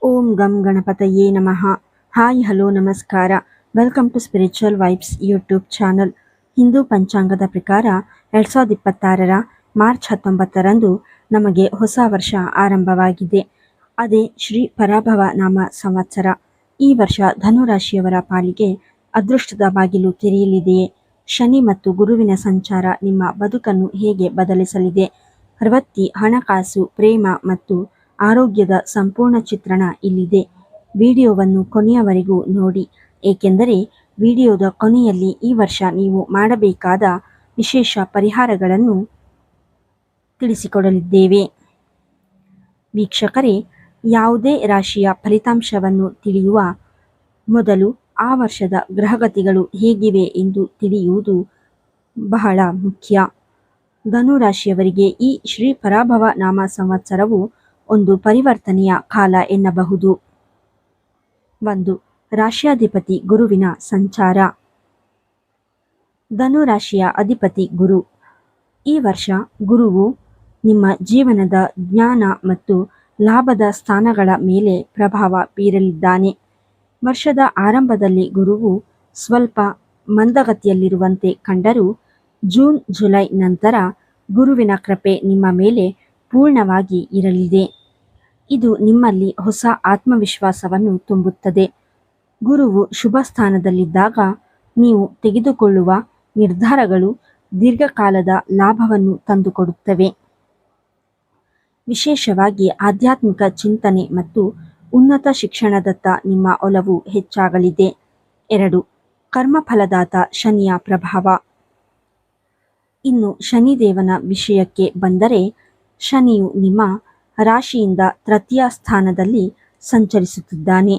ಓಂ ಗಂ ಗಣಪತಯೇ ನಮಃ. ಹಾಯ್ ಹಲೋ ನಮಸ್ಕಾರ. Welcome to spiritual vibes YouTube channel. Hindu ಪಂಚಾಂಗದ ಪ್ರಕಾರ 2026 ಮಾರ್ಚ್ 19ರಂದು ನಮಗೆ ಹೊಸ ವರ್ಷ ಆರಂಭವಾಗಿದೆ. ಅದೇ ಶ್ರೀ ಪರಾಭವ ನಾಮ ಸಂವತ್ಸರ. ಈ ವರ್ಷ ಧನುರಾಶಿಯವರ ಪಾಲಿಗೆ ಅದೃಷ್ಟದ ಬಾಗಿಲು ತೆರೆಯಲಿದೆಯೇ? ಶನಿ ಮತ್ತು ಗುರುವಿನ ಸಂಚಾರ ನಿಮ್ಮ ಬದುಕನ್ನು ಹೇಗೆ ಬದಲಿಸಲಿದೆ? ವೃತ್ತಿ, ಹಣಕಾಸು, ಪ್ರೇಮ ಮತ್ತು ಆರೋಗ್ಯದ ಸಂಪೂರ್ಣ ಚಿತ್ರಣ ಇಲ್ಲಿದೆ. ವಿಡಿಯೋವನ್ನು ಕೊನೆಯವರೆಗೂ ನೋಡಿ, ಏಕೆಂದರೆ ವಿಡಿಯೋದ ಕೊನೆಯಲ್ಲಿ ಈ ವರ್ಷ ನೀವು ಮಾಡಬೇಕಾದ ವಿಶೇಷ ಪರಿಹಾರಗಳನ್ನು ತಿಳಿಸಿಕೊಡಲಿದ್ದೇವೆ. ವೀಕ್ಷಕರೇ, ಯಾವುದೇ ರಾಶಿಯ ಫಲಿತಾಂಶವನ್ನು ತಿಳಿಯುವ ಮೊದಲು ಆ ವರ್ಷದ ಗ್ರಹಗತಿಗಳು ಹೇಗಿವೆ ಎಂದು ತಿಳಿಯುವುದು ಬಹಳ ಮುಖ್ಯ. ಧನುರಾಶಿಯವರಿಗೆ ಈ ಶ್ರೀ ಪರಾಭವ ನಾಮ ಸಂವತ್ಸರವು ಒಂದು ಪರಿವರ್ತನೆಯ ಕಾಲ ಎನ್ನಬಹುದು. 1. ರಾಶ್ಯಾಧಿಪತಿ ಗುರುವಿನ ಸಂಚಾರ. ಧನುರಾಶಿಯ ಅಧಿಪತಿ ಗುರು. ಈ ವರ್ಷ ಗುರುವು ನಿಮ್ಮ ಜೀವನದ ಜ್ಞಾನ ಮತ್ತು ಲಾಭದ ಸ್ಥಾನಗಳ ಮೇಲೆ ಪ್ರಭಾವ ಬೀರಲಿದ್ದಾನೆ. ವರ್ಷದ ಆರಂಭದಲ್ಲಿ ಗುರುವು ಸ್ವಲ್ಪ ಮಂದಗತಿಯಲ್ಲಿರುವಂತೆ ಕಂಡರೂ ಜೂನ್ ಜುಲೈ ನಂತರ ಗುರುವಿನ ಕೃಪೆ ನಿಮ್ಮ ಮೇಲೆ ಪೂರ್ಣವಾಗಿ ಇರಲಿದೆ. ಇದು ನಿಮ್ಮಲ್ಲಿ ಹೊಸ ಆತ್ಮವಿಶ್ವಾಸವನ್ನು ತುಂಬುತ್ತದೆ. ಗುರುವು ಶುಭ ಸ್ಥಾನದಲ್ಲಿದ್ದಾಗ ನೀವು ತೆಗೆದುಕೊಳ್ಳುವ ನಿರ್ಧಾರಗಳು ದೀರ್ಘಕಾಲದ ಲಾಭವನ್ನು ತಂದುಕೊಡುತ್ತವೆ. ವಿಶೇಷವಾಗಿ ಆಧ್ಯಾತ್ಮಿಕ ಚಿಂತನೆ ಮತ್ತು ಉನ್ನತ ಶಿಕ್ಷಣದತ್ತ ನಿಮ್ಮ ಒಲವು ಹೆಚ್ಚಾಗಲಿದೆ. 2. ಕರ್ಮಫಲದಾತ ಶನಿಯ ಪ್ರಭಾವ. ಇನ್ನು ಶನಿದೇವನ ವಿಷಯಕ್ಕೆ ಬಂದರೆ, ಶನಿಯು ನಿಮ್ಮ ರಾಶಿಯಿಂದ ತೃತೀಯ ಸ್ಥಾನದಲ್ಲಿ ಸಂಚರಿಸುತ್ತಿದ್ದಾನೆ.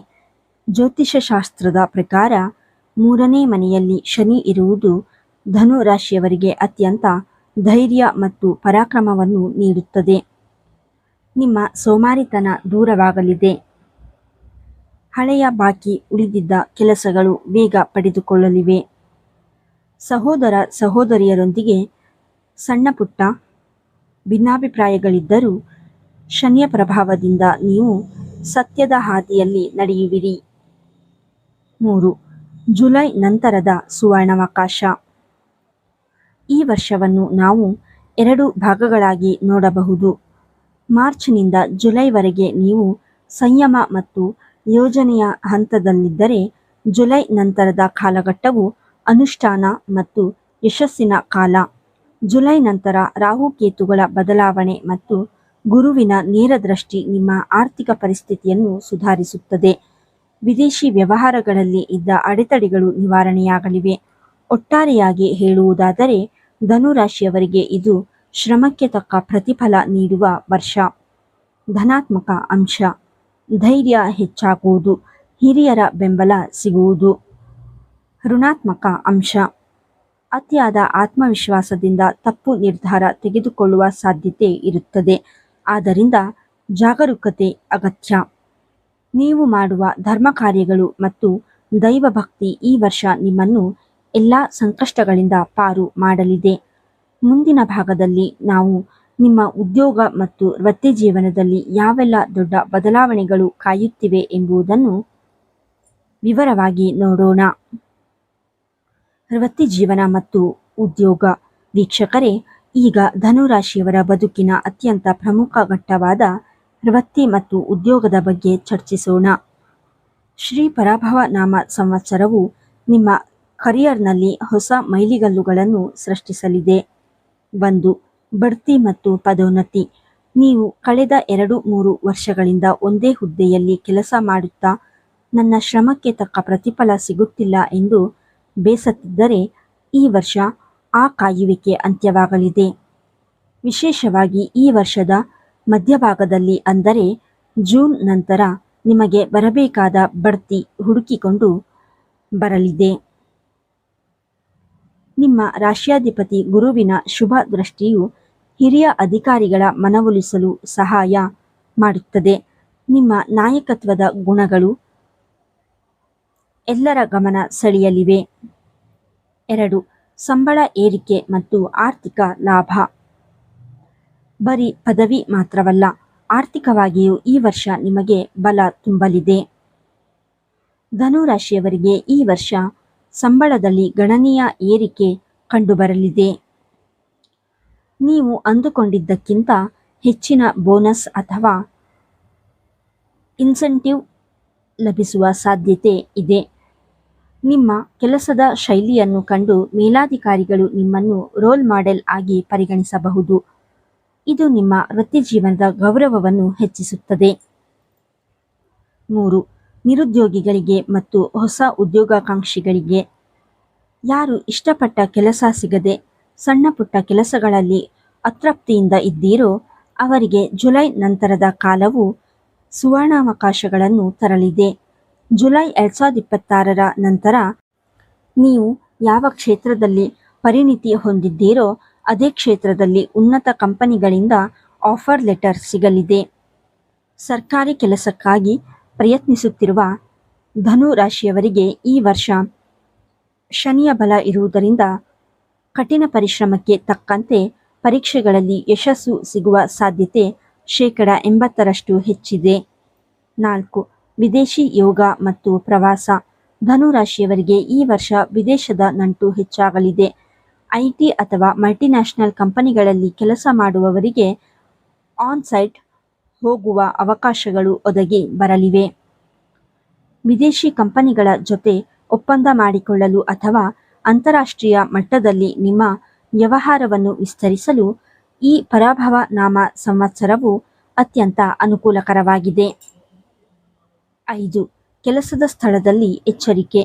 ಜ್ಯೋತಿಷಶಾಸ್ತ್ರದ ಪ್ರಕಾರ 3ನೇ ಮನೆಯಲ್ಲಿ ಶನಿ ಇರುವುದು ಧನು ರಾಶಿಯವರಿಗೆ ಅತ್ಯಂತ ಧೈರ್ಯ ಮತ್ತು ಪರಾಕ್ರಮವನ್ನು ನೀಡುತ್ತದೆ. ನಿಮ್ಮ ಸೋಮಾರಿತನ ದೂರವಾಗಲಿದೆ. ಹಳೆಯ ಬಾಕಿ ಉಳಿದಿದ್ದ ಕೆಲಸಗಳು ವೇಗ ಪಡೆದುಕೊಳ್ಳಲಿವೆ. ಸಹೋದರ ಸಹೋದರಿಯರೊಂದಿಗೆ ಸಣ್ಣ ಪುಟ್ಟ ಭಿನ್ನಾಭಿಪ್ರಾಯಗಳಿದ್ದರೂ ಶನಿಯ ಪ್ರಭಾವದಿಂದ ನೀವು ಸತ್ಯದ ಹಾದಿಯಲ್ಲಿ ನಡೆಯುವಿರಿ. 3. ಜುಲೈ ನಂತರದ ಸುವರ್ಣಾವಕಾಶ. ಈ ವರ್ಷವನ್ನು ನಾವು 2 ಭಾಗಗಳಾಗಿ ನೋಡಬಹುದು. ಮಾರ್ಚ್ನಿಂದ ಜುಲೈವರೆಗೆ ನೀವು ಸಂಯಮ ಮತ್ತು ಯೋಜನೆಯ ಹಂತದಲ್ಲಿದ್ದರೆ, ಜುಲೈ ನಂತರದ ಕಾಲಘಟ್ಟವು ಅನುಷ್ಠಾನ ಮತ್ತು ಯಶಸ್ಸಿನ ಕಾಲ. ಜುಲೈ ನಂತರ ರಾಹುಕೇತುಗಳ ಬದಲಾವಣೆ ಮತ್ತು ಗುರುವಿನ ನೇರ ದೃಷ್ಟಿ ನಿಮ್ಮ ಆರ್ಥಿಕ ಪರಿಸ್ಥಿತಿಯನ್ನು ಸುಧಾರಿಸುತ್ತದೆ. ವಿದೇಶಿ ವ್ಯವಹಾರಗಳಲ್ಲಿ ಇದ್ದ ಅಡೆತಡೆಗಳು ನಿವಾರಣೆಯಾಗಲಿವೆ. ಒಟ್ಟಾರೆಯಾಗಿ ಹೇಳುವುದಾದರೆ, ಧನುರಾಶಿಯವರಿಗೆ ಇದು ಶ್ರಮಕ್ಕೆ ತಕ್ಕ ಪ್ರತಿಫಲ ನೀಡುವ ವರ್ಷ. ಧನಾತ್ಮಕ ಅಂಶ: ಧೈರ್ಯ ಹೆಚ್ಚಾಗುವುದು, ಹಿರಿಯರ ಬೆಂಬಲ ಸಿಗುವುದು. ಋಣಾತ್ಮಕ ಅಂಶ: ಅತಿಯಾದ ಆತ್ಮವಿಶ್ವಾಸದಿಂದ ತಪ್ಪು ನಿರ್ಧಾರ ತೆಗೆದುಕೊಳ್ಳುವ ಸಾಧ್ಯತೆ ಇರುತ್ತದೆ. ಆದ್ದರಿಂದ ಜಾಗರೂಕತೆ ಅಗತ್ಯ. ನೀವು ಮಾಡುವ ಧರ್ಮ ಕಾರ್ಯಗಳು ಮತ್ತು ದೈವಭಕ್ತಿ ಈ ವರ್ಷ ನಿಮ್ಮನ್ನು ಎಲ್ಲ ಸಂಕಷ್ಟಗಳಿಂದ ಪಾರು ಮಾಡಲಿದೆ. ಮುಂದಿನ ಭಾಗದಲ್ಲಿ ನಾವು ನಿಮ್ಮ ಉದ್ಯೋಗ ಮತ್ತು ವೃತ್ತಿ ಜೀವನದಲ್ಲಿ ಯಾವೆಲ್ಲ ದೊಡ್ಡ ಬದಲಾವಣೆಗಳು ಕಾಯುತ್ತಿವೆ ಎಂಬುದನ್ನು ವಿವರವಾಗಿ ನೋಡೋಣ. ವೃತ್ತಿ ಜೀವನ ಮತ್ತು ಉದ್ಯೋಗ. ವೀಕ್ಷಕರೇ, ಈಗ ಧನುರಾಶಿಯವರ ಬದುಕಿನ ಅತ್ಯಂತ ಪ್ರಮುಖ ಘಟ್ಟವಾದ ವೃತ್ತಿ ಮತ್ತು ಉದ್ಯೋಗದ ಬಗ್ಗೆ ಚರ್ಚಿಸೋಣ. ಶ್ರೀ ಪರಾಭವ ನಾಮ ಸಂವತ್ಸರವು ನಿಮ್ಮ ಕರಿಯರ್ನಲ್ಲಿ ಹೊಸ ಮೈಲಿಗಲ್ಲುಗಳನ್ನು ಸೃಷ್ಟಿಸಲಿದೆ. 1. ಬಡ್ತಿ ಮತ್ತು ಪದೋನ್ನತಿ. ನೀವು ಕಳೆದ 2-3 ವರ್ಷಗಳಿಂದ ಒಂದೇ ಹುದ್ದೆಯಲ್ಲಿ ಕೆಲಸ ಮಾಡುತ್ತಾ ನನ್ನ ಶ್ರಮಕ್ಕೆ ತಕ್ಕ ಪ್ರತಿಫಲ ಸಿಗುತ್ತಿಲ್ಲ ಎಂದು ಬೇಸತ್ತಿದ್ದರೆ, ಈ ವರ್ಷ ಆ ಕಾಯುವಿಕೆ ಅಂತ್ಯವಾಗಲಿದೆ. ವಿಶೇಷವಾಗಿ ಈ ವರ್ಷದ ಮಧ್ಯಭಾಗದಲ್ಲಿ, ಅಂದರೆ ಜೂನ್ ನಂತರ ನಿಮಗೆ ಬರಬೇಕಾದ ಬಡ್ತಿ ಹುಡುಕಿಕೊಂಡು ಬರಲಿದೆ. ನಿಮ್ಮ ರಾಶ್ಯಾಧಿಪತಿ ಗುರುವಿನ ಶುಭ ದೃಷ್ಟಿಯು ಹಿರಿಯ ಅಧಿಕಾರಿಗಳ ಮನವೊಲಿಸಲು ಸಹಾಯ ಮಾಡುತ್ತದೆ. ನಿಮ್ಮ ನಾಯಕತ್ವದ ಗುಣಗಳು ಎಲ್ಲರ ಗಮನ ಸೆಳೆಯಲಿವೆ. 2. ಸಂಬಳ ಏರಿಕೆ ಮತ್ತು ಆರ್ಥಿಕ ಲಾಭ. ಬರೀ ಪದವಿ ಮಾತ್ರವಲ್ಲ, ಆರ್ಥಿಕವಾಗಿಯೂ ಈ ವರ್ಷ ನಿಮಗೆ ಬಲ ತುಂಬಲಿದೆ. ಧನು ರಾಶಿಯವರಿಗೆ ಈ ವರ್ಷ ಸಂಬಳದಲ್ಲಿ ಗಣನೀಯ ಏರಿಕೆ ಕಂಡುಬರಲಿದೆ. ನೀವು ಅಂದುಕೊಂಡಿದ್ದಕ್ಕಿಂತ ಹೆಚ್ಚಿನ ಬೋನಸ್ ಅಥವಾ ಇನ್ಸೆಂಟಿವ್ ಲಭಿಸುವ ಸಾಧ್ಯತೆ ಇದೆ. ನಿಮ್ಮ ಕೆಲಸದ ಶೈಲಿಯನ್ನು ಕಂಡು ಮೇಲಾಧಿಕಾರಿಗಳು ನಿಮ್ಮನ್ನು ರೋಲ್ ಮಾಡೆಲ್ ಆಗಿ ಪರಿಗಣಿಸಬಹುದು. ಇದು ನಿಮ್ಮ ವೃತ್ತಿಜೀವನದ ಗೌರವವನ್ನು ಹೆಚ್ಚಿಸುತ್ತದೆ. 3. ನಿರುದ್ಯೋಗಿಗಳಿಗೆ ಮತ್ತು ಹೊಸ ಉದ್ಯೋಗಾಕಾಂಕ್ಷಿಗಳಿಗೆ. ಯಾರು ಇಷ್ಟಪಟ್ಟ ಕೆಲಸ ಸಿಗದೆ ಸಣ್ಣ ಪುಟ್ಟ ಕೆಲಸಗಳಲ್ಲಿ ಅತೃಪ್ತಿಯಿಂದ ಇದ್ದೀರೋ ಅವರಿಗೆ ಜುಲೈ ನಂತರದ ಕಾಲವು ಸುವರ್ಣಾವಕಾಶಗಳನ್ನು ತರಲಿದೆ. ಜುಲೈ 2026ರ ನಂತರ ನೀವು ಯಾವ ಕ್ಷೇತ್ರದಲ್ಲಿ ಪರಿಣಿತಿ ಹೊಂದಿದ್ದೀರೋ ಅದೇ ಕ್ಷೇತ್ರದಲ್ಲಿ ಉನ್ನತ ಕಂಪನಿಗಳಿಂದ ಆಫರ್ ಲೆಟರ್ ಸಿಗಲಿದೆ. ಸರ್ಕಾರಿ ಕೆಲಸಕ್ಕಾಗಿ ಪ್ರಯತ್ನಿಸುತ್ತಿರುವ ಧನು ರಾಶಿಯವರಿಗೆ ಈ ವರ್ಷ ಶನಿಯ ಬಲ ಇರುವುದರಿಂದ ಕಠಿಣ ಪರಿಶ್ರಮಕ್ಕೆ ತಕ್ಕಂತೆ ಪರೀಕ್ಷೆಗಳಲ್ಲಿ ಯಶಸ್ಸು ಸಿಗುವ ಸಾಧ್ಯತೆ 80% ಹೆಚ್ಚಿದೆ. 4. ವಿದೇಶಿ ಯೋಗ ಮತ್ತು ಪ್ರವಾಸ. ಧನು ರಾಶಿಯವರಿಗೆ ಈ ವರ್ಷ ವಿದೇಶದ ನಂಟು ಹೆಚ್ಚಾಗಲಿದೆ. ಐಟಿ ಅಥವಾ ಮಲ್ಟಿನ್ಯಾಷನಲ್ ಕಂಪನಿಗಳಲ್ಲಿ ಕೆಲಸ ಮಾಡುವವರಿಗೆ ಆನ್ ಸೈಟ್ ಹೋಗುವ ಅವಕಾಶಗಳು ಒದಗಿ ಬರಲಿವೆ. ವಿದೇಶಿ ಕಂಪನಿಗಳ ಜೊತೆ ಒಪ್ಪಂದ ಮಾಡಿಕೊಳ್ಳಲು ಅಥವಾ ಅಂತಾರಾಷ್ಟ್ರೀಯ ಮಟ್ಟದಲ್ಲಿ ನಿಮ್ಮ ವ್ಯವಹಾರವನ್ನು ವಿಸ್ತರಿಸಲು ಈ ಪರಾಭವ ನಾಮ ಸಂವತ್ಸರವು ಅತ್ಯಂತ ಅನುಕೂಲಕರವಾಗಿದೆ. 5. ಕೆಲಸದ ಸ್ಥಳದಲ್ಲಿ ಎಚ್ಚರಿಕೆ.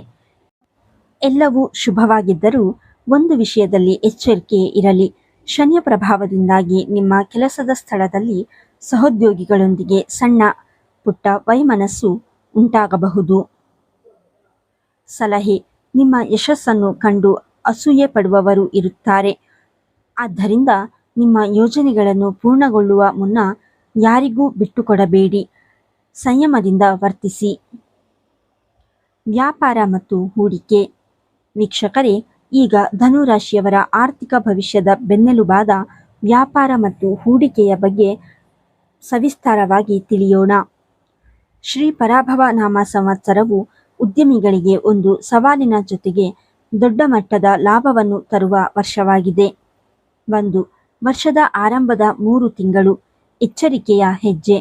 ಎಲ್ಲವೂ ಶುಭವಾಗಿದ್ದರೂ ಒಂದು ವಿಷಯದಲ್ಲಿ ಎಚ್ಚರಿಕೆ ಇರಲಿ. ಶನಿಯ ಪ್ರಭಾವದಿಂದಾಗಿ ನಿಮ್ಮ ಕೆಲಸದ ಸ್ಥಳದಲ್ಲಿ ಸಹೋದ್ಯೋಗಿಗಳೊಂದಿಗೆ ಸಣ್ಣ ಪುಟ್ಟ ವೈಮನಸ್ಸು ಉಂಟಾಗಬಹುದು. ಸಲಹೆ: ನಿಮ್ಮ ಯಶಸ್ಸನ್ನು ಕಂಡು ಅಸೂಯೆ ಪಡುವವರು ಇರುತ್ತಾರೆ. ಆದ್ದರಿಂದ ನಿಮ್ಮ ಯೋಜನೆಗಳನ್ನು ಪೂರ್ಣಗೊಳ್ಳುವ ಮುನ್ನ ಯಾರಿಗೂ ಬಿಟ್ಟುಕೊಡಬೇಡಿ. ಸಂಯಮದಿಂದ ವರ್ತಿಸಿ. ವ್ಯಾಪಾರ ಮತ್ತು ಹೂಡಿಕೆ. ವೀಕ್ಷಕರೇ, ಈಗ ಧನು ರಾಶಿಯವರ ಆರ್ಥಿಕ ಭವಿಷ್ಯದ ಬೆನ್ನೆಲುಬಾದ ವ್ಯಾಪಾರ ಮತ್ತು ಹೂಡಿಕೆಯ ಬಗ್ಗೆ ಸವಿಸ್ತಾರವಾಗಿ ತಿಳಿಯೋಣ. ಶ್ರೀ ಪರಾಭವ ನಾಮ ಸಂವತ್ಸರವು ಉದ್ಯಮಿಗಳಿಗೆ ಒಂದು ಸವಾಲಿನ ಜೊತೆಗೆ ದೊಡ್ಡ ಮಟ್ಟದ ಲಾಭವನ್ನು ತರುವ ವರ್ಷವಾಗಿದೆ. 1. ವರ್ಷದ ಆರಂಭದ 3 ತಿಂಗಳು ಎಚ್ಚರಿಕೆಯ ಹೆಜ್ಜೆ.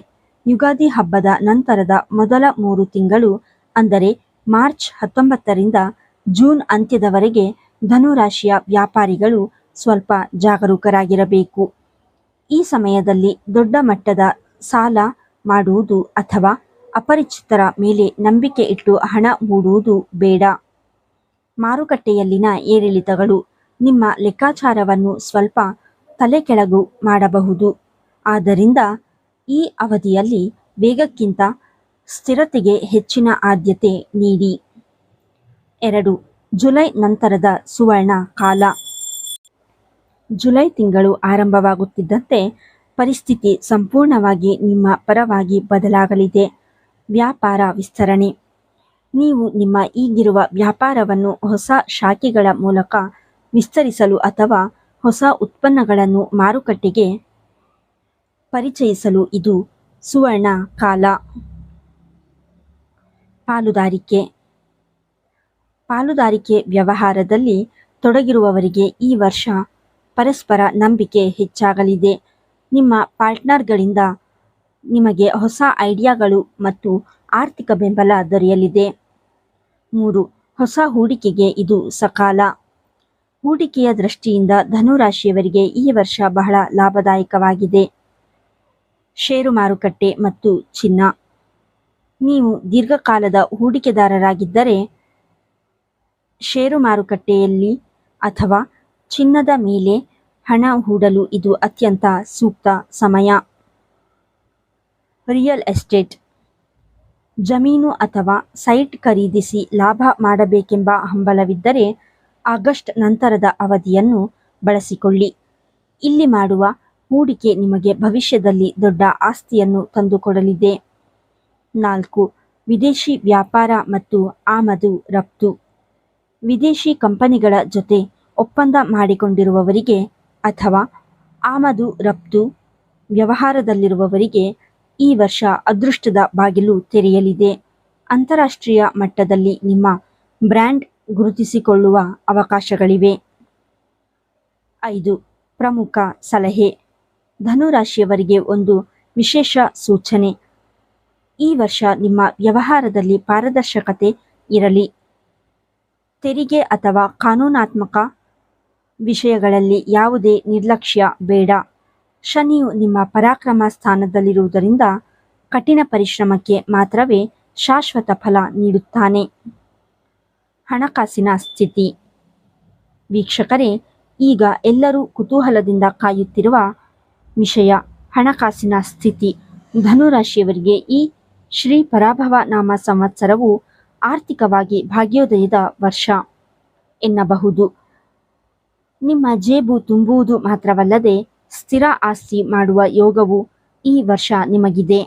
ಯುಗಾದಿ ಹಬ್ಬದ ನಂತರದ ಮೊದಲ 3 ತಿಂಗಳು ಅಂದರೆ ಮಾರ್ಚ್ 19ರಿಂದ ಜೂನ್ ಅಂತ್ಯದವರೆಗೆ ಧನು ರಾಶಿಯ ವ್ಯಾಪಾರಿಗಳು ಸ್ವಲ್ಪ ಜಾಗರೂಕರಾಗಿರಬೇಕು. ಈ ಸಮಯದಲ್ಲಿ ದೊಡ್ಡ ಮಟ್ಟದ ಸಾಲ ಮಾಡುವುದು ಅಥವಾ ಅಪರಿಚಿತರ ಮೇಲೆ ನಂಬಿಕೆ ಇಟ್ಟು ಹಣ ಹೂಡುವುದು ಬೇಡ. ಮಾರುಕಟ್ಟೆಯಲ್ಲಿನ ಏರಿಳಿತಗಳು ನಿಮ್ಮ ಲೆಕ್ಕಾಚಾರವನ್ನು ಸ್ವಲ್ಪ ತಲೆಕೆಳಗು ಮಾಡಬಹುದು. ಆದ್ದರಿಂದ ಈ ಅವಧಿಯಲ್ಲಿ ವೇಗಕ್ಕಿಂತ ಸ್ಥಿರತೆಗೆ ಹೆಚ್ಚಿನ ಆದ್ಯತೆ ನೀಡಿ. 2. ಜುಲೈ ನಂತರದ ಸುವರ್ಣ ಕಾಲ. ಜುಲೈ ತಿಂಗಳು ಆರಂಭವಾಗುತ್ತಿದ್ದಂತೆ ಪರಿಸ್ಥಿತಿ ಸಂಪೂರ್ಣವಾಗಿ ನಿಮ್ಮ ಪರವಾಗಿ ಬದಲಾಗಲಿದೆ. ವ್ಯಾಪಾರ ವಿಸ್ತರಣೆ. ನೀವು ನಿಮ್ಮ ಈಗಿರುವ ವ್ಯಾಪಾರವನ್ನು ಹೊಸ ಶಾಖೆಗಳ ಮೂಲಕ ವಿಸ್ತರಿಸಲು ಅಥವಾ ಹೊಸ ಉತ್ಪನ್ನಗಳನ್ನು ಮಾರುಕಟ್ಟೆಗೆ ಪರಿಚಯಿಸಲು ಇದು ಸುವರ್ಣ ಕಾಲ. ಪಾಲುದಾರಿಕೆ. ಪಾಲುದಾರಿಕೆ ವ್ಯವಹಾರದಲ್ಲಿ ತೊಡಗಿರುವವರಿಗೆ ಈ ವರ್ಷ ಪರಸ್ಪರ ನಂಬಿಕೆ ಹೆಚ್ಚಾಗಲಿದೆ. ನಿಮ್ಮ ಪಾರ್ಟ್ನರ್ಗಳಿಂದ ನಿಮಗೆ ಹೊಸ ಐಡಿಯಾಗಳು ಮತ್ತು ಆರ್ಥಿಕ ಬೆಂಬಲ ದೊರೆಯಲಿದೆ. 3. ಹೊಸ ಹೂಡಿಕೆಗೆ ಇದು ಸಕಾಲ. ಹೂಡಿಕೆಯ ದೃಷ್ಟಿಯಿಂದ ಧನು ರಾಶಿಯವರಿಗೆ ಈ ವರ್ಷ ಬಹಳ ಲಾಭದಾಯಕವಾಗಿದೆ. ಷೇರು ಮಾರುಕಟ್ಟೆ ಮತ್ತು ಚಿನ್ನ. ನೀವು ದೀರ್ಘಕಾಲದ ಹೂಡಿಕೆದಾರರಾಗಿದ್ದರೆ ಷೇರು ಮಾರುಕಟ್ಟೆಯಲ್ಲಿ ಅಥವಾ ಚಿನ್ನದ ಮೇಲೆ ಹಣ ಹೂಡಲು ಇದು ಅತ್ಯಂತ ಸೂಕ್ತ ಸಮಯ. Real estate. ಜಮೀನು ಅಥವಾ ಸೈಟ್ ಖರೀದಿಸಿ ಲಾಭ ಮಾಡಬೇಕೆಂಬ ಹಂಬಲವಿದ್ದರೆ ಆಗಸ್ಟ್ ನಂತರದ ಅವಧಿಯನ್ನು ಬಳಸಿಕೊಳ್ಳಿ. ಇಲ್ಲಿ ಮಾಡುವ ಹೂಡಿಕೆ ನಿಮಗೆ ಭವಿಷ್ಯದಲ್ಲಿ ದೊಡ್ಡ ಆಸ್ತಿಯನ್ನು ತಂದುಕೊಡಲಿದೆ. 4. ವಿದೇಶಿ ವ್ಯಾಪಾರ ಮತ್ತು ಆಮದು ರಫ್ತು. ವಿದೇಶಿ ಕಂಪನಿಗಳ ಜೊತೆ ಒಪ್ಪಂದ ಮಾಡಿಕೊಂಡಿರುವವರಿಗೆ ಅಥವಾ ಆಮದು ರಫ್ತು ವ್ಯವಹಾರದಲ್ಲಿರುವವರಿಗೆ ಈ ವರ್ಷ ಅದೃಷ್ಟದ ಬಾಗಿಲು ತೆರೆಯಲಿದೆ. ಅಂತಾರಾಷ್ಟ್ರೀಯ ಮಟ್ಟದಲ್ಲಿ ನಿಮ್ಮ ಬ್ರ್ಯಾಂಡ್ ಗುರುತಿಸಿಕೊಳ್ಳುವ ಅವಕಾಶಗಳಿವೆ. 5. ಪ್ರಮುಖ ಸಲಹೆ. ಧನುರಾಶಿಯವರಿಗೆ ಒಂದು ವಿಶೇಷ ಸೂಚನೆ. ಈ ವರ್ಷ ನಿಮ್ಮ ವ್ಯವಹಾರದಲ್ಲಿ ಪಾರದರ್ಶಕತೆ ಇರಲಿ. ತೆರಿಗೆ ಅಥವಾ ಕಾನೂನಾತ್ಮಕ ವಿಷಯಗಳಲ್ಲಿ ಯಾವುದೇ ನಿರ್ಲಕ್ಷ್ಯ ಬೇಡ. ಶನಿಯು ನಿಮ್ಮ ಪರಾಕ್ರಮ ಸ್ಥಾನದಲ್ಲಿರುವುದರಿಂದ ಕಠಿಣ ಪರಿಶ್ರಮಕ್ಕೆ ಮಾತ್ರವೇ ಶಾಶ್ವತ ಫಲ ನೀಡುತ್ತಾನೆ. ಹಣಕಾಸಿನ ಸ್ಥಿತಿ. ವೀಕ್ಷಕರೇ, ಈಗ ಎಲ್ಲರೂ ಕುತೂಹಲದಿಂದ ಕಾಯುತ್ತಿರುವ ವಿಷಯ ಹಣಕಾಸಿನ ಸ್ಥಿತಿ. ಧನುರಾಶಿಯವರಿಗೆ ಈ ಶ್ರೀ ಪರಾಭವ ನಾಮ ಸಂವತ್ಸರವು ಆರ್ಥಿಕವಾಗಿ ಭಾಗ್ಯೋದಯದ ವರ್ಷ ಎನ್ನಬಹುದು. ನಿಮ್ಮ ಜೇಬು ತುಂಬುವುದು ಮಾತ್ರವಲ್ಲದೆ ಸ್ಥಿರ ಆಸ್ತಿ ಮಾಡುವ ಯೋಗವು ಈ ವರ್ಷ ನಿಮಗಿದೆ.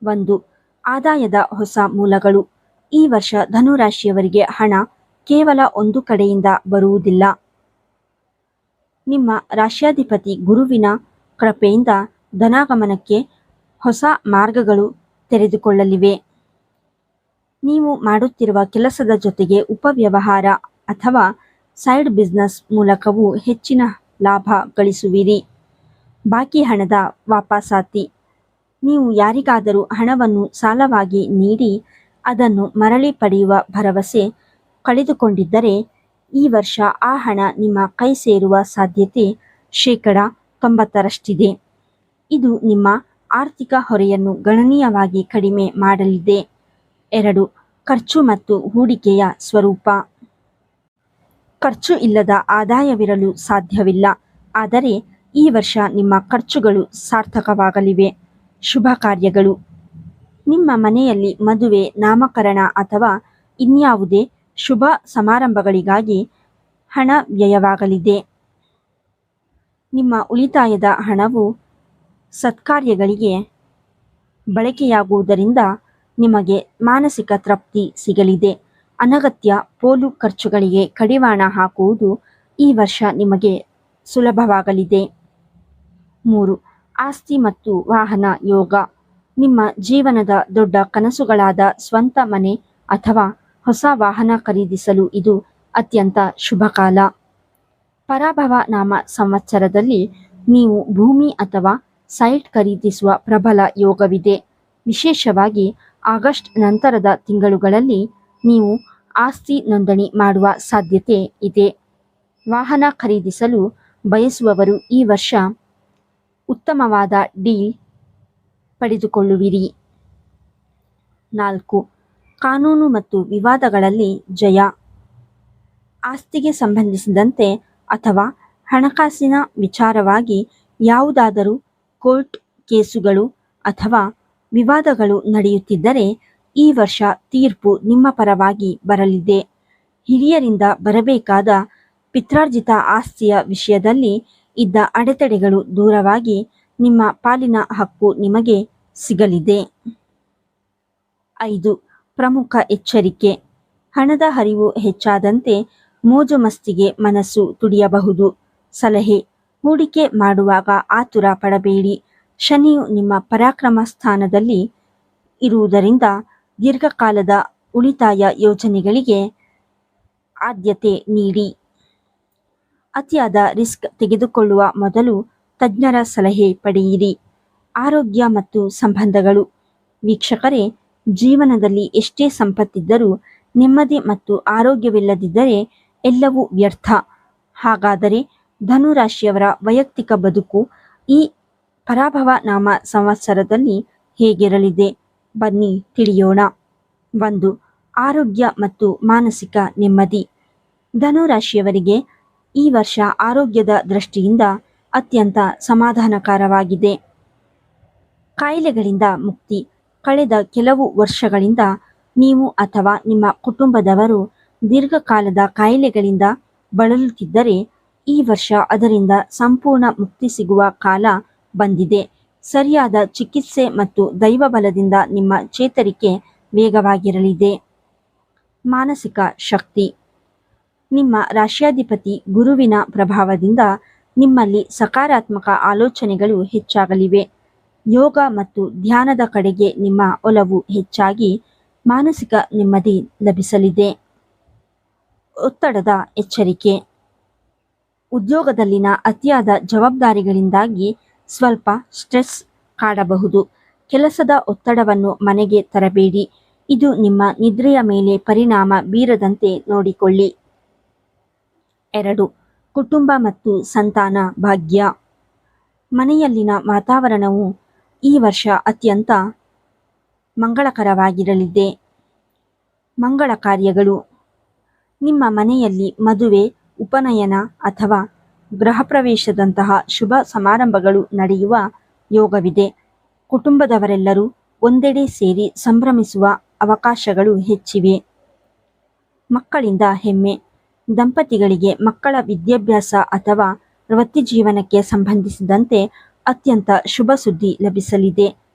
1. ಆದಾಯದ ಹೊಸ ಮೂಲಗಳು. ಈ ವರ್ಷ ಧನುರಾಶಿಯವರಿಗೆ ಹಣ ಕೇವಲ ಒಂದು ಕಡೆಯಿಂದ ಬರುವುದಿಲ್ಲ. ನಿಮ್ಮ ರಾಶ್ಯಾಧಿಪತಿ ಗುರುವಿನ ಕೃಪೆಯಿಂದ ಧನಾಗಮನಕ್ಕೆ ಹೊಸ ಮಾರ್ಗಗಳು ತೆರೆದುಕೊಳ್ಳಲಿವೆ. ನೀವು ಮಾಡುತ್ತಿರುವ ಕೆಲಸದ ಜೊತೆಗೆ ಉಪವ್ಯವಹಾರ ಅಥವಾ ಸೈಡ್ ಬಿಸ್ನೆಸ್ ಮೂಲಕವೂ ಹೆಚ್ಚಿನ ಲಾಭ ಗಳಿಸುವಿರಿ. ಬಾಕಿ ಹಣದ ವಾಪಸಾತಿ. ನೀವು ಯಾರಿಗಾದರೂ ಹಣವನ್ನು ಸಾಲವಾಗಿ ನೀಡಿ ಅದನ್ನು ಮರಳಿ ಪಡೆಯುವ ಭರವಸೆ ಕಳೆದುಕೊಂಡಿದ್ದರೆ ಈ ವರ್ಷ ಆ ಹಣ ನಿಮ್ಮ ಕೈ ಸೇರುವ ಸಾಧ್ಯತೆ 90% ಇದು ನಿಮ್ಮ ಆರ್ಥಿಕ ಹೊರೆಯನ್ನು ಗಣನೀಯವಾಗಿ ಕಡಿಮೆ ಮಾಡಲಿದೆ. 2. ಖರ್ಚು ಮತ್ತು ಹೂಡಿಕೆಯ ಸ್ವರೂಪ. ಖರ್ಚು ಇಲ್ಲದ ಆದಾಯವಿರಲು ಸಾಧ್ಯವಿಲ್ಲ. ಆದರೆ ಈ ವರ್ಷ ನಿಮ್ಮ ಖರ್ಚುಗಳು ಸಾರ್ಥಕವಾಗಲಿವೆ. ಶುಭ ಕಾರ್ಯಗಳು. ನಿಮ್ಮ ಮನೆಯಲ್ಲಿ ಮದುವೆ, ನಾಮಕರಣ ಅಥವಾ ಇನ್ಯಾವುದೇ ಶುಭ ಸಮಾರಂಭಗಳಿಗಾಗಿ ಹಣ ವ್ಯಯವಾಗಲಿದೆ. ನಿಮ್ಮ ಉಳಿತಾಯದ ಹಣವು ಸತ್ಕಾರ್ಯಗಳಿಗೆ ಬಳಕೆಯಾಗುವುದರಿಂದ ನಿಮಗೆ ಮಾನಸಿಕ ತೃಪ್ತಿ ಸಿಗಲಿದೆ. ಅನಗತ್ಯ ಪೋಲು ಖರ್ಚುಗಳಿಗೆ ಕಡಿವಾಣ ಹಾಕುವುದು ಈ ವರ್ಷ ನಿಮಗೆ ಸುಲಭವಾಗಲಿದೆ. 3. ಆಸ್ತಿ ಮತ್ತು ವಾಹನ ಯೋಗ. ನಿಮ್ಮ ಜೀವನದ ದೊಡ್ಡ ಕನಸುಗಳಾದ ಸ್ವಂತ ಮನೆ ಅಥವಾ ಹೊಸ ವಾಹನ ಖರೀದಿಸಲು ಇದು ಅತ್ಯಂತ ಶುಭಕಾಲ. ಪರಾಭವ ನಾಮ ಸಂವತ್ಸರದಲ್ಲಿ ನೀವು ಭೂಮಿ ಅಥವಾ ಸೈಟ್ ಖರೀದಿಸುವ ಪ್ರಬಲ ಯೋಗವಿದೆ. ವಿಶೇಷವಾಗಿ ಆಗಸ್ಟ್ ನಂತರದ ತಿಂಗಳುಗಳಲ್ಲಿ ನೀವು ಆಸ್ತಿ ನೋಂದಣಿ ಮಾಡುವ ಸಾಧ್ಯತೆ ಇದೆ. ವಾಹನ ಖರೀದಿಸಲು ಬಯಸುವವರು ಈ ವರ್ಷ ಉತ್ತಮವಾದ ಡೀಲ್ ಪಡೆದುಕೊಳ್ಳುವಿರಿ. 4. ಕಾನೂನು ಮತ್ತು ವಿವಾದಗಳಲ್ಲಿ ಜಯ. ಆಸ್ತಿಗೆ ಸಂಬಂಧಿಸಿದಂತೆ ಅಥವಾ ಹಣಕಾಸಿನ ವಿಚಾರವಾಗಿ ಯಾವುದಾದರೂ ಕೋರ್ಟ್ ಕೇಸುಗಳು ಅಥವಾ ವಿವಾದಗಳು ನಡೆಯುತ್ತಿದ್ದರೆ ಈ ವರ್ಷ ತೀರ್ಪು ನಿಮ್ಮ ಪರವಾಗಿ ಬರಲಿದೆ. ಹಿರಿಯರಿಂದ ಬರಬೇಕಾದ ಪಿತ್ರಾರ್ಜಿತ ಆಸ್ತಿಯ ವಿಷಯದಲ್ಲಿ ಇದ್ದ ಅಡೆತಡೆಗಳು ದೂರವಾಗಿ ನಿಮ್ಮ ಪಾಲಿನ ಹಕ್ಕು ನಿಮಗೆ ಸಿಗಲಿದೆ. 5. ಪ್ರಮುಖ ಎಚ್ಚರಿಕೆ. ಹಣದ ಹರಿವು ಹೆಚ್ಚಾದಂತೆ ಮೋಜು ಮಸ್ತಿಗೆ ಮನಸ್ಸು ತುಡಿಯಬಹುದು. ಸಲಹೆ. ಹೂಡಿಕೆ ಮಾಡುವಾಗ ಆತುರ ಪಡಬೇಡಿ. ಶನಿಯು ನಿಮ್ಮ ಪರಾಕ್ರಮ ಸ್ಥಾನದಲ್ಲಿ ಇರುವುದರಿಂದ ದೀರ್ಘಕಾಲದ ಉಳಿತಾಯ ಯೋಜನೆಗಳಿಗೆ ಆದ್ಯತೆ ನೀಡಿ. ಅತಿಯಾದ ರಿಸ್ಕ್ ತೆಗೆದುಕೊಳ್ಳುವ ಮೊದಲು ತಜ್ಞರ ಸಲಹೆ ಪಡೆಯಿರಿ. ಆರೋಗ್ಯ ಮತ್ತು ಸಂಬಂಧಗಳು. ವೀಕ್ಷಕರೇ, ಜೀವನದಲ್ಲಿ ಎಷ್ಟೇ ಸಂಪತ್ತಿದ್ದರೂ ನೆಮ್ಮದಿ ಮತ್ತು ಆರೋಗ್ಯವಿಲ್ಲದಿದ್ದರೆ ಎಲ್ಲವೂ ವ್ಯರ್ಥ. ಹಾಗಾದರೆ ಧನುರಾಶಿಯವರ ವೈಯಕ್ತಿಕ ಬದುಕು ಈ ಪರಾಭವ ನಾಮ ಸಂವತ್ಸರದಲ್ಲಿ ಹೇಗಿರಲಿದೆ? ಬನ್ನಿ ತಿಳಿಯೋಣ. 1. ಆರೋಗ್ಯ ಮತ್ತು ಮಾನಸಿಕ ನೆಮ್ಮದಿ. ಧನುರಾಶಿಯವರಿಗೆ ಈ ವರ್ಷ ಆರೋಗ್ಯದ ದೃಷ್ಟಿಯಿಂದ ಅತ್ಯಂತ ಸಮಾಧಾನಕರವಾಗಿದೆ. ಕಾಯಿಲೆಗಳಿಂದ ಮುಕ್ತಿ. ಕಳೆದ ಕೆಲವು ವರ್ಷಗಳಿಂದ ನೀವು ಅಥವಾ ನಿಮ್ಮ ಕುಟುಂಬದವರು ದೀರ್ಘಕಾಲದ ಕಾಯಿಲೆಗಳಿಂದ ಬಳಲುತ್ತಿದ್ದರೆ ಈ ವರ್ಷ ಅದರಿಂದ ಸಂಪೂರ್ಣ ಮುಕ್ತಿ ಸಿಗುವ ಕಾಲ ಬಂದಿದೆ. ಸರಿಯಾದ ಚಿಕಿತ್ಸೆ ಮತ್ತು ದೈವಬಲದಿಂದ ನಿಮ್ಮ ಚೇತರಿಕೆ ವೇಗವಾಗಿರಲಿದೆ. ಮಾನಸಿಕ ಶಕ್ತಿ. ನಿಮ್ಮ ರಾಶ್ಯಾಧಿಪತಿ ಗುರುವಿನ ಪ್ರಭಾವದಿಂದ ನಿಮ್ಮಲ್ಲಿ ಸಕಾರಾತ್ಮಕ ಆಲೋಚನೆಗಳು ಹೆಚ್ಚಾಗಲಿವೆ. ಯೋಗ ಮತ್ತು ಧ್ಯಾನದ ಕಡೆಗೆ ನಿಮ್ಮ ಒಲವು ಹೆಚ್ಚಾಗಿ ಮಾನಸಿಕ ನೆಮ್ಮದಿ ಲಭಿಸಲಿದೆ. ಒತ್ತಡದ ಎಚ್ಚರಿಕೆ. ಉದ್ಯೋಗದಲ್ಲಿನ ಅತಿಯಾದ ಜವಾಬ್ದಾರಿಗಳಿಂದಾಗಿ ಸ್ವಲ್ಪ ಸ್ಟ್ರೆಸ್ ಕಾಡಬಹುದು. ಕೆಲಸದ ಒತ್ತಡವನ್ನು ಮನೆಗೆ ತರಬೇಡಿ. ಇದು ನಿಮ್ಮ ನಿದ್ರೆಯ ಮೇಲೆ ಪರಿಣಾಮ ಬೀರದಂತೆ ನೋಡಿಕೊಳ್ಳಿ. 2. ಕುಟುಂಬ ಮತ್ತು ಸಂತಾನ ಭಾಗ್ಯ. ಮನೆಯಲ್ಲಿನ ವಾತಾವರಣವು ಈ ವರ್ಷ ಅತ್ಯಂತ ಮಂಗಳಕರವಾಗಿರಲಿದೆ. ಮಂಗಳ ಕಾರ್ಯಗಳು. ನಿಮ್ಮ ಮನೆಯಲ್ಲಿ ಮದುವೆ, ಉಪನಯನ ಅಥವಾ ಗೃಹಪ್ರವೇಶದಂತಹ ಶುಭ ಸಮಾರಂಭಗಳು ನಡೆಯುವ ಯೋಗವಿದೆ. ಕುಟುಂಬದವರೆಲ್ಲರೂ ಒಂದೆಡೆ ಸೇರಿ ಸಂಭ್ರಮಿಸುವ ಅವಕಾಶಗಳು ಹೆಚ್ಚಿವೆ. ಮಕ್ಕಳಿಂದ ಹೆಮ್ಮೆ. ದಂಪತಿಗಳಿಗೆ ಮಕ್ಕಳ ವಿದ್ಯಾಭ್ಯಾಸ ಅಥವಾ ವೃತ್ತಿಜೀವನಕ್ಕೆ ಸಂಬಂಧಿಸಿದಂತೆ ಅತ್ಯಂತ ಶುಭ ಸುದ್ದಿ ಲಭಿಸಲಿದೆ.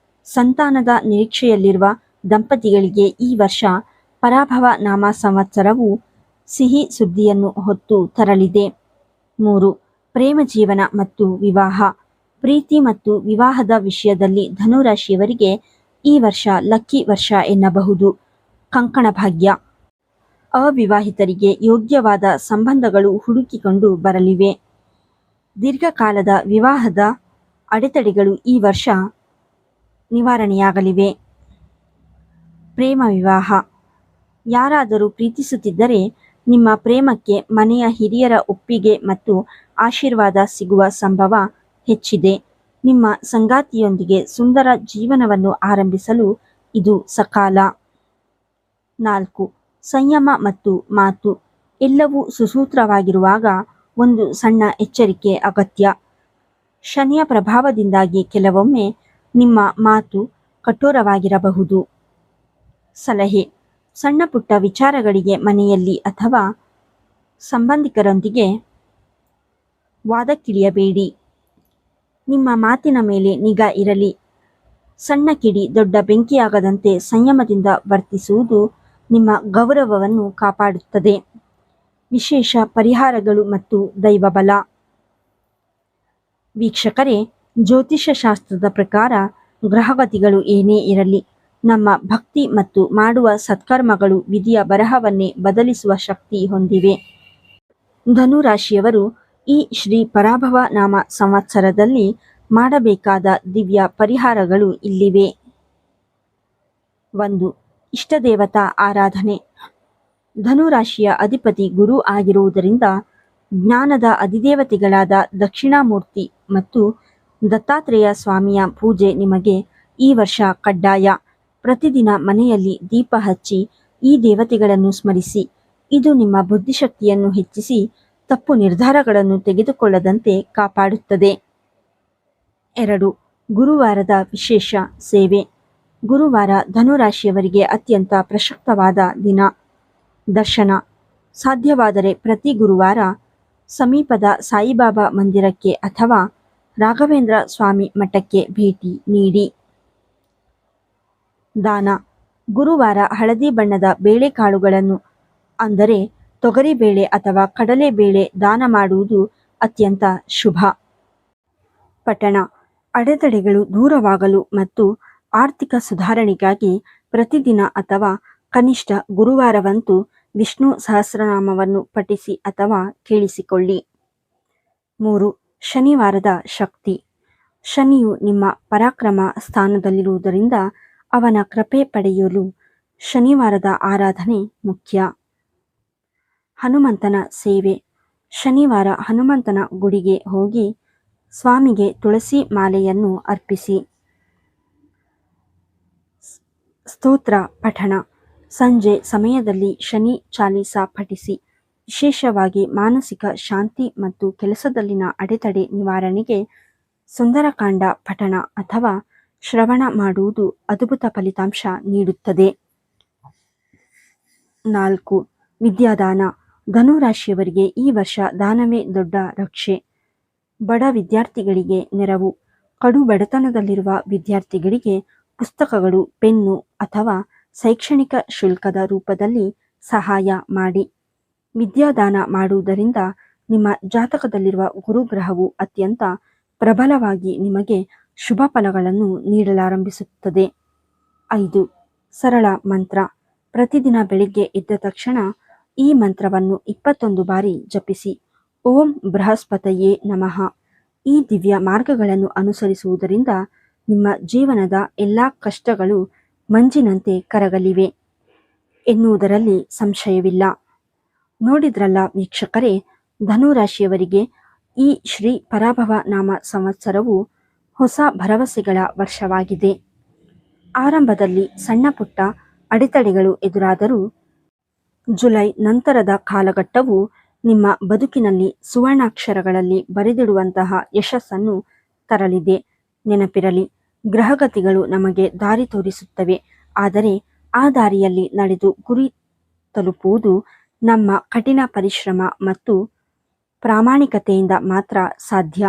ಸಂತಾನದ ನಿರೀಕ್ಷೆಯಲ್ಲಿರುವ ದಂಪತಿಗಳಿಗೆ ಈ ವರ್ಷ ಪರಾಭವ ನಾಮ ಸಂವತ್ಸರವು ಸಿಹಿ ಸುದ್ದಿಯನ್ನು ಹೊತ್ತು ತರಲಿದೆ. 3. ಪ್ರೇಮ ಜೀವನ ಮತ್ತು ವಿವಾಹ. ಪ್ರೀತಿ ಮತ್ತು ವಿವಾಹದ ವಿಷಯದಲ್ಲಿ ಧನುರಾಶಿಯವರಿಗೆ ಈ ವರ್ಷ ಲಕ್ಕಿ ವರ್ಷ ಎನ್ನಬಹುದು. ಕಂಕಣ ಭಾಗ್ಯ. ಅವಿವಾಹಿತರಿಗೆ ಯೋಗ್ಯವಾದ ಸಂಬಂಧಗಳು ಹುಡುಕಿಕೊಂಡು ಬರಲಿವೆ. ದೀರ್ಘಕಾಲದ ವಿವಾಹದ ಅಡೆತಡೆಗಳು ಈ ವರ್ಷ ನಿವಾರಣೆಯಾಗಲಿವೆ. ಪ್ರೇಮ ವಿವಾಹ. ಯಾರಾದರೂ ಪ್ರೀತಿಸುತ್ತಿದ್ದರೆ ನಿಮ್ಮ ಪ್ರೇಮಕ್ಕೆ ಮನೆಯ ಹಿರಿಯರ ಒಪ್ಪಿಗೆ ಮತ್ತು ಆಶೀರ್ವಾದ ಸಿಗುವ ಸಂಭವ ಹೆಚ್ಚಿದೆ. ನಿಮ್ಮ ಸಂಗಾತಿಯೊಂದಿಗೆ ಸುಂದರ ಜೀವನವನ್ನು ಆರಂಭಿಸಲು ಇದು ಸಕಾಲ. 4. ಸಂಯಮ ಮತ್ತು ಮಾತು. ಎಲ್ಲವೂ ಸುಸೂತ್ರವಾಗಿರುವಾಗ ಒಂದು ಸಣ್ಣ ಎಚ್ಚರಿಕೆ ಅಗತ್ಯ. ಶನಿಯ ಪ್ರಭಾವದಿಂದಾಗಿ ಕೆಲವೊಮ್ಮೆ ನಿಮ್ಮ ಮಾತು ಕಠೋರವಾಗಿರಬಹುದು. ಸಲಹೆ. ಸಣ್ಣ ಪುಟ್ಟ ವಿಚಾರಗಳಿಗೆ ಮನೆಯಲ್ಲಿ ಅಥವಾ ಸಂಬಂಧಿಕರೊಂದಿಗೆ ವಾದಕ್ಕಿಳಿಯಬೇಡಿ. ನಿಮ್ಮ ಮಾತಿನ ಮೇಲೆ ನಿಗಾ ಇರಲಿ. ಸಣ್ಣ ಕಿಡಿ ದೊಡ್ಡ ಬೆಂಕಿಯಾಗದಂತೆ ಸಂಯಮದಿಂದ ವರ್ತಿಸುವುದು ನಿಮ್ಮ ಗೌರವವನ್ನು ಕಾಪಾಡುತ್ತದೆ. ವಿಶೇಷ ಪರಿಹಾರಗಳು ಮತ್ತು ದೈವಬಲ. ವೀಕ್ಷಕರೇ, ಜ್ಯೋತಿಷ್ಯ ಶಾಸ್ತ್ರದ ಪ್ರಕಾರ ಗ್ರಹಗತಿಗಳು ಏನೇ ಇರಲಿ, ನಮ್ಮ ಭಕ್ತಿ ಮತ್ತು ಮಾಡುವ ಸತ್ಕರ್ಮಗಳು ವಿಧಿಯ ಬರಹವನ್ನೇ ಬದಲಿಸುವ ಶಕ್ತಿ ಹೊಂದಿವೆ. ಧನುರಾಶಿಯವರು ಈ ಶ್ರೀ ಪರಾಭವ ನಾಮ ಸಂವತ್ಸರದಲ್ಲಿ ಮಾಡಬೇಕಾದ ದಿವ್ಯ ಪರಿಹಾರಗಳು ಇಲ್ಲಿವೆ. 1. ಇಷ್ಟದೇವತಾ ಆರಾಧನೆ. ಧನುರಾಶಿಯ ಅಧಿಪತಿ ಗುರು ಆಗಿರುವುದರಿಂದ ಜ್ಞಾನದ ಅಧಿದೇವತೆಗಳಾದ ದಕ್ಷಿಣಾಮೂರ್ತಿ ಮತ್ತು ದತ್ತಾತ್ರೇಯ ಸ್ವಾಮಿಯ ಪೂಜೆ ನಿಮಗೆ ಈ ವರ್ಷ ಕಡ್ಡಾಯ. ಪ್ರತಿದಿನ ಮನೆಯಲ್ಲಿ ದೀಪ ಹಚ್ಚಿ ಈ ದೇವತೆಗಳನ್ನು ಸ್ಮರಿಸಿ. ಇದು ನಿಮ್ಮ ಬುದ್ಧಿಶಕ್ತಿಯನ್ನು ಹೆಚ್ಚಿಸಿ ತಪ್ಪು ನಿರ್ಧಾರಗಳನ್ನು ತೆಗೆದುಕೊಳ್ಳದಂತೆ ಕಾಪಾಡುತ್ತದೆ. 2. ಗುರುವಾರದ ವಿಶೇಷ ಸೇವೆ. ಗುರುವಾರ ಧನುರಾಶಿಯವರಿಗೆ ಅತ್ಯಂತ ಪ್ರಶಸ್ತವಾದ ದಿನ. ದರ್ಶನ. ಸಾಧ್ಯವಾದರೆ ಪ್ರತಿ ಗುರುವಾರ ಸಮೀಪದ ಸಾಯಿಬಾಬಾ ಮಂದಿರಕ್ಕೆ ಅಥವಾ ರಾಘವೇಂದ್ರ ಸ್ವಾಮಿ ಮಠಕ್ಕೆ ಭೇಟಿ ನೀಡಿ. ದಾನ. ಗುರುವಾರ ಹಳದಿ ಬಣ್ಣದ ಬೇಳೆಕಾಳುಗಳನ್ನು ಅಂದರೆ ತೊಗರಿಬೇಳೆ ಅಥವಾ ಕಡಲೆಬೇಳೆ ದಾನ ಮಾಡುವುದು ಅತ್ಯಂತ ಶುಭ. ಪಠಣ. ಅಡೆತಡೆಗಳು ದೂರವಾಗಲು ಮತ್ತು ಆರ್ಥಿಕ ಸುಧಾರಣೆಗಾಗಿ ಪ್ರತಿದಿನ ಅಥವಾ ಕನಿಷ್ಠ ಗುರುವಾರವಂತೂ ವಿಷ್ಣು ಸಹಸ್ರನಾಮವನ್ನು ಪಠಿಸಿ ಅಥವಾ ಕೇಳಿಸಿಕೊಳ್ಳಿ. 3. ಶನಿವಾರದ ಶಕ್ತಿ. ಶನಿಯು ನಿಮ್ಮ ಪರಾಕ್ರಮ ಸ್ಥಾನದಲ್ಲಿರುವುದರಿಂದ ಅವನ ಕೃಪೆ ಪಡೆಯಲು ಶನಿವಾರದ ಆರಾಧನೆ ಮುಖ್ಯ. ಹನುಮಂತನ ಸೇವೆ. ಶನಿವಾರ ಹನುಮಂತನ ಗುಡಿಗೆ ಹೋಗಿ ಸ್ವಾಮಿಗೆ ತುಳಸಿ ಮಾಲೆಯನ್ನು ಅರ್ಪಿಸಿ. ಸ್ತೋತ್ರ ಪಠಣ. ಸಂಜೆ ಸಮಯದಲ್ಲಿ ಶನಿ ಚಾಲಿಸ ಪಠಿಸಿ. ವಿಶೇಷವಾಗಿ ಮಾನಸಿಕ ಶಾಂತಿ ಮತ್ತು ಕೆಲಸದಲ್ಲಿನ ಅಡೆತಡೆ ನಿವಾರಣೆಗೆ ಸುಂದರಕಾಂಡ ಪಠಣ ಅಥವಾ ಶ್ರವಣ ಮಾಡುವುದು ಅದ್ಭುತ ಫಲಿತಾಂಶ ನೀಡುತ್ತದೆ. 4. ವಿದ್ಯಾದಾನ. ಧನುರಾಶಿಯವರಿಗೆ ಈ ವರ್ಷ ದಾನವೇ ದೊಡ್ಡ ರಕ್ಷೆ. ಬಡ ವಿದ್ಯಾರ್ಥಿಗಳಿಗೆ ನೆರವು. ಕಡು ಬಡತನದಲ್ಲಿರುವ ವಿದ್ಯಾರ್ಥಿಗಳಿಗೆ ಪುಸ್ತಕಗಳು, ಪೆನ್ನು ಅಥವಾ ಶೈಕ್ಷಣಿಕ ಶುಲ್ಕದ ರೂಪದಲ್ಲಿ ಸಹಾಯ ಮಾಡಿ. ವಿದ್ಯಾದಾನ ಮಾಡುವುದರಿಂದ ನಿಮ್ಮ ಜಾತಕದಲ್ಲಿರುವ ಗುರುಗ್ರಹವು ಅತ್ಯಂತ ಪ್ರಬಲವಾಗಿ ನಿಮಗೆ ಶುಭ ಫಲಗಳನ್ನು ನೀಡಲಾರಂಭಿಸುತ್ತದೆ. 5. ಸರಳ ಮಂತ್ರ. ಪ್ರತಿದಿನ ಬೆಳಿಗ್ಗೆ ಎದ್ದ ತಕ್ಷಣ ಈ ಮಂತ್ರವನ್ನು 21 ಬಾರಿ ಜಪಿಸಿ. ಓಂ ಬೃಹಸ್ಪತಯೇ ನಮಃ. ಈ ದಿವ್ಯ ಮಾರ್ಗಗಳನ್ನು ಅನುಸರಿಸುವುದರಿಂದ ನಿಮ್ಮ ಜೀವನದ ಎಲ್ಲ ಕಷ್ಟಗಳು ಮಂಜಿನಂತೆ ಕರಗಲಿವೆ ಎನ್ನುವುದರಲ್ಲಿ ಸಂಶಯವಿಲ್ಲ. ನೋಡಿದ್ರಲ್ಲ ವೀಕ್ಷಕರೇ, ಧನುರಾಶಿಯವರಿಗೆ ಈ ಶ್ರೀ ಪರಾಭವ ನಾಮ ಸಂವತ್ಸರವು ಹೊಸ ಭರವಸೆಗಳ ವರ್ಷವಾಗಿದೆ. ಆರಂಭದಲ್ಲಿ ಸಣ್ಣ ಪುಟ್ಟ ಅಡೆತಡೆಗಳು ಎದುರಾದರೂ ಜುಲೈ ನಂತರದ ಕಾಲಘಟ್ಟವು ನಿಮ್ಮ ಬದುಕಿನಲ್ಲಿ ಸುವರ್ಣಾಕ್ಷರಗಳಲ್ಲಿ ಬರೆದಿಡುವಂತಹ ಯಶಸ್ಸನ್ನು ತರಲಿದೆ. ನೆನಪಿರಲಿ, ಗ್ರಹಗತಿಗಳು ನಮಗೆ ದಾರಿ ತೋರಿಸುತ್ತವೆ, ಆದರೆ ಆ ದಾರಿಯಲ್ಲಿ ನಡೆದು ಗುರಿ ತಲುಪುವುದು ನಮ್ಮ ಕಠಿಣ ಪರಿಶ್ರಮ ಮತ್ತು ಪ್ರಾಮಾಣಿಕತೆಯಿಂದ ಮಾತ್ರ ಸಾಧ್ಯ.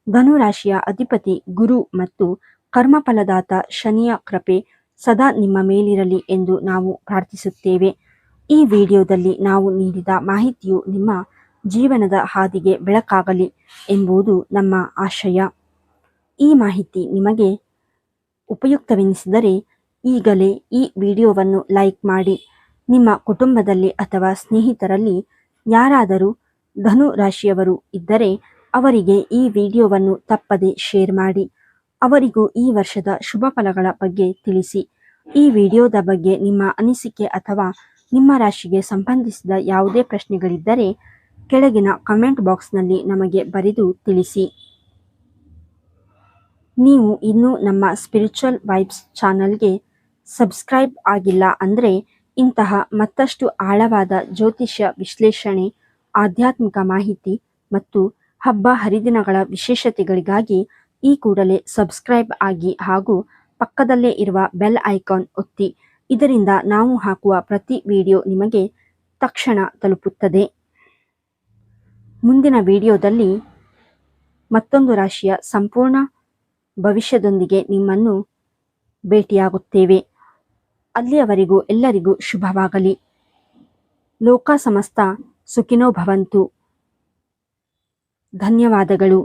ಧನುರಾಶಿಯ ಅಧಿಪತಿ ಗುರು ಮತ್ತು ಕರ್ಮಫಲದಾತ ಶನಿಯ ಕೃಪೆ ಸದಾ ನಿಮ್ಮ ಮೇಲಿರಲಿ ಎಂದು ನಾವು ಪ್ರಾರ್ಥಿಸುತ್ತೇವೆ. ಈ ವಿಡಿಯೋದಲ್ಲಿ ನಾವು ನೀಡಿದ ಮಾಹಿತಿಯು ನಿಮ್ಮ ಜೀವನದ ಹಾದಿಗೆ ಬೆಳಕಾಗಲಿ ಎಂಬುದು ನಮ್ಮ ಆಶಯ. ಈ ಮಾಹಿತಿ ನಿಮಗೆ ಉಪಯುಕ್ತವೆನಿಸಿದರೆ ಈಗಲೇ ಈ ವಿಡಿಯೋವನ್ನು ಲೈಕ್ ಮಾಡಿ. ನಿಮ್ಮ ಕುಟುಂಬದಲ್ಲಿ ಅಥವಾ ಸ್ನೇಹಿತರಲ್ಲಿ ಯಾರಾದರೂ ಧನು ರಾಶಿಯವರು ಇದ್ದರೆ ಅವರಿಗೆ ಈ ವಿಡಿಯೋವನ್ನು ತಪ್ಪದೆ ಶೇರ್ ಮಾಡಿ. ಅವರಿಗೂ ಈ ವರ್ಷದ ಶುಭ ಫಲಗಳ ಬಗ್ಗೆ ತಿಳಿಸಿ. ಈ ವಿಡಿಯೋದ ಬಗ್ಗೆ ನಿಮ್ಮ ಅನಿಸಿಕೆ ಅಥವಾ ನಿಮ್ಮ ರಾಶಿಗೆ ಸಂಬಂಧಿಸಿದ ಯಾವುದೇ ಪ್ರಶ್ನೆಗಳಿದ್ದರೆ ಕೆಳಗಿನ ಕಮೆಂಟ್ ಬಾಕ್ಸ್ನಲ್ಲಿ ನಮಗೆ ಬರೆದು ತಿಳಿಸಿ. ನೀವು ಇನ್ನೂ ನಮ್ಮ ಸ್ಪಿರಿಚುವಲ್ ವೈಬ್ಸ್ ಚಾನಲ್ಗೆ ಸಬ್ಸ್ಕ್ರೈಬ್ ಆಗಿಲ್ಲ ಅಂದರೆ ಇಂತಹ ಮತ್ತಷ್ಟು ಆಳವಾದ ಜ್ಯೋತಿಷ್ಯ ವಿಶ್ಲೇಷಣೆ, ಆಧ್ಯಾತ್ಮಿಕ ಮಾಹಿತಿ ಮತ್ತು ಹಬ್ಬ ಹರಿದಿನಗಳ ವಿಶೇಷತೆಗಳಿಗಾಗಿ ಈ ಕೂಡಲೇ ಸಬ್ಸ್ಕ್ರೈಬ್ ಆಗಿ ಹಾಗೂ ಪಕ್ಕದಲ್ಲೇ ಇರುವ ಬೆಲ್ ಐಕಾನ್ ಒತ್ತಿ. ಇದರಿಂದ ನಾವು ಹಾಕುವ ಪ್ರತಿ ವಿಡಿಯೋ ನಿಮಗೆ ತಕ್ಷಣ ತಲುಪುತ್ತದೆ. ಮುಂದಿನ ವಿಡಿಯೋದಲ್ಲಿ ಮತ್ತೊಂದು ರಾಶಿಯ ಸಂಪೂರ್ಣ ಭವಿಷ್ಯದೊಂದಿಗೆ ನಿಮ್ಮನ್ನು ಭೇಟಿಯಾಗುತ್ತೇವೆ. ಅಲ್ಲಿಯವರೆಗೂ ಎಲ್ಲರಿಗೂ ಶುಭವಾಗಲಿ. ಲೋಕ ಸಮಸ್ತ ಸುಖಿನೋ ಭವಂತು. ಧನ್ಯವಾದಗಳು.